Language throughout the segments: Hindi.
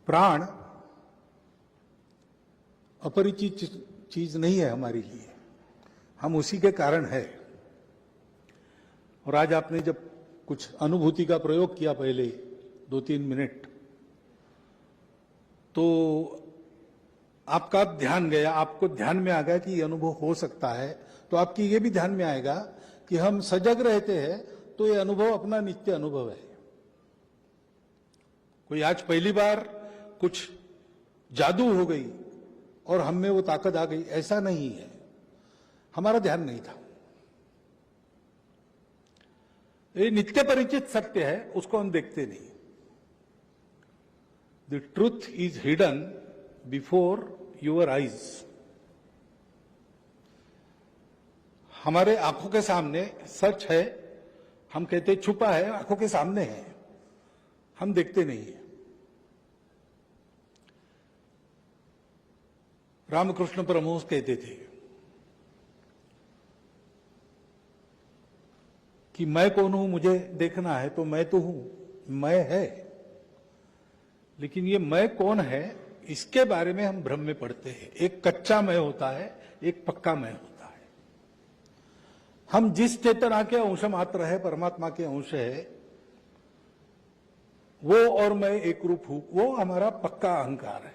प्राण अपरिचित चीज नहीं है हमारे लिए, हम उसी के कारण है। और आज आपने जब कुछ अनुभूति का प्रयोग किया पहले 2-3 मिनट, तो आपका ध्यान गया, आपको ध्यान में आ गया कि ये अनुभव हो सकता है, तो आपकी ये भी ध्यान में आएगा कि हम सजग रहते हैं तो ये अनुभव अपना नित्य अनुभव है। कोई आज पहली बार कुछ जादू हो गई और हम में वो ताकत आ गई, ऐसा नहीं है, हमारा ध्यान नहीं था। ये नित्य परिचित सत्य है, उसको हम देखते नहीं। The truth is hidden before your eyes. हमारे आंखों के सामने सच है, हम कहते छुपा है, आंखों के सामने है, हम देखते नहीं है। रामकृष्ण परमहंस कहते थे कि मैं कौन हूं, मुझे देखना है, तो मैं तो हूं, मैं है। लेकिन ये मैं कौन है, इसके बारे में हम भ्रम में पड़ते हैं। एक कच्चा मैं होता है, एक पक्का मैं होता है। हम जिस चेतना के अंश मात्र है, परमात्मा के अंश है, वो और मैं एक रूप हूं, वो हमारा पक्का अहंकार है।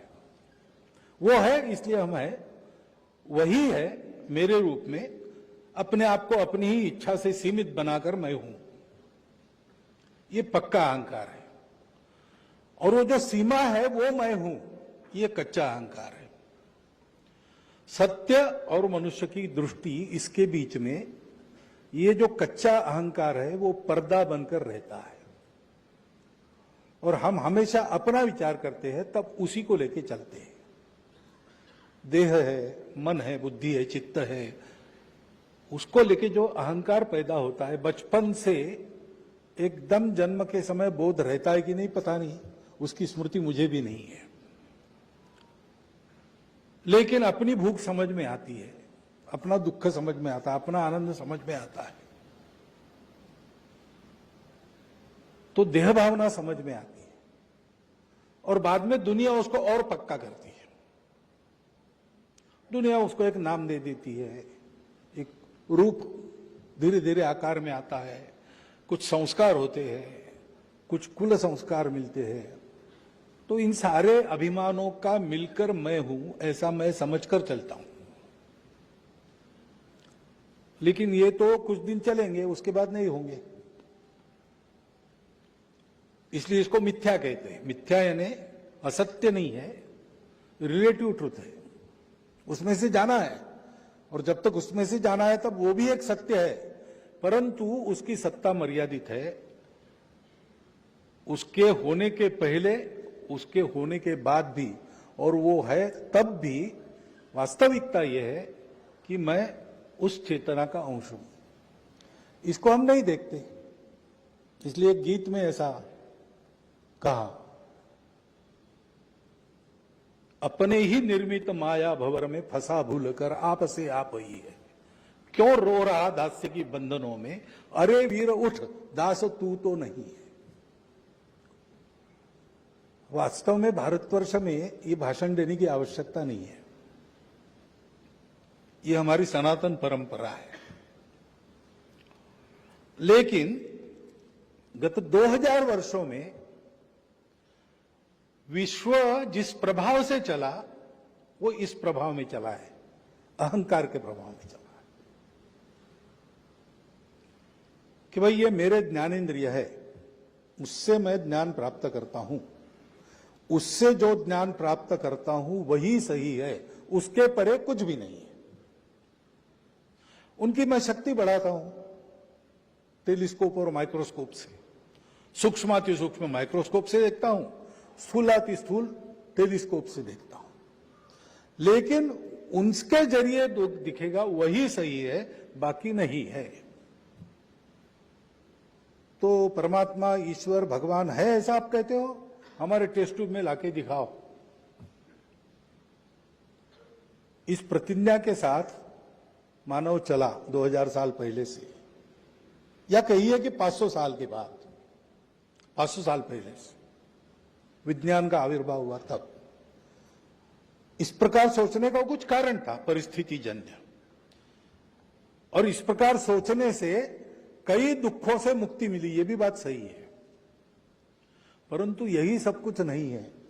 वो है इसलिए हम है, वही है मेरे रूप में, अपने आप को अपनी ही इच्छा से सीमित बनाकर मैं हूं, ये पक्का अहंकार है। और वो जो सीमा है वो मैं हूं, ये कच्चा अहंकार है। सत्य और मनुष्य की दृष्टि, इसके बीच में ये जो कच्चा अहंकार है वो पर्दा बनकर रहता है। और हम हमेशा अपना विचार करते हैं, तब उसी को लेके चलते हैं। देह है, मन है, बुद्धि है, चित्त है, उसको लेके जो अहंकार पैदा होता है, बचपन से एकदम जन्म के समय बोध रहता है कि नहीं पता नहीं, उसकी स्मृति मुझे भी नहीं है। लेकिन अपनी भूख समझ में आती है, अपना दुख समझ में आता है, अपना आनंद समझ में आता है, तो देह भावना समझ में आती है। और बाद में दुनिया उसको और पक्का करती है। दुनिया उसको एक नाम दे देती है, एक रूप धीरे धीरे आकार में आता है, कुछ संस्कार होते हैं, कुछ कुल संस्कार मिलते हैं। तो इन सारे अभिमानों का मिलकर मैं हूं, ऐसा मैं समझकर चलता हूं। लेकिन ये तो कुछ दिन चलेंगे, उसके बाद नहीं होंगे। इसलिए इसको मिथ्या कहते हैं। मिथ्या यानी असत्य नहीं है, रिलेटिव ट्रुथ है, उसमें से जाना है। और जब तक उसमें से जाना है तब वो भी एक सत्य है, परंतु उसकी सत्ता मर्यादित है। उसके होने के पहले, उसके होने के बाद भी, और वो है तब भी वास्तविकता यह है कि मैं उस चेतना का अंश हूं। इसको हम नहीं देखते। इसलिए एक गीत में ऐसा कहा, अपने ही निर्मित माया भंवर में फंसा भूलकर आप से आप ही है, क्यों रो रहा दास्य की बंधनों में, अरे वीर उठ दास तू तो नहीं है। वास्तव में भारतवर्ष में ये भाषण देने की आवश्यकता नहीं है, ये हमारी सनातन परंपरा है। लेकिन गत 2000 वर्षों में विश्व जिस प्रभाव से चला, वो इस प्रभाव में चला है, अहंकार के प्रभाव में चला है कि भाई ये मेरे ज्ञानेंद्रिय है, उससे मैं ज्ञान प्राप्त करता हूं, उससे जो ज्ञान प्राप्त करता हूं वही सही है, उसके परे कुछ भी नहीं है। उनकी मैं शक्ति बढ़ाता हूं टेलीस्कोप और माइक्रोस्कोप से, सूक्ष्माति सूक्ष्म माइक्रोस्कोप से देखता हूं, स्थूलाति स्थूल टेलीस्कोप से देखता हूं। लेकिन उनके जरिए जो दिखेगा वही सही है, बाकी नहीं है। तो परमात्मा, ईश्वर, भगवान है ऐसा आप कहते हो, हमारे टेस्ट ट्यूब में लाके दिखाओ। इस प्रतिज्ञा के साथ मानव चला 2000 साल पहले से, या कहिए कि 500 साल के बाद, 500 साल पहले से। विज्ञान का आविर्भाव हुआ तब। इस प्रकार सोचने का कुछ कारण था परिस्थिति जन्य, और इस प्रकार सोचने से कई दुखों से मुक्ति मिली, ये भी बात सही है। परंतु यही सब कुछ नहीं है।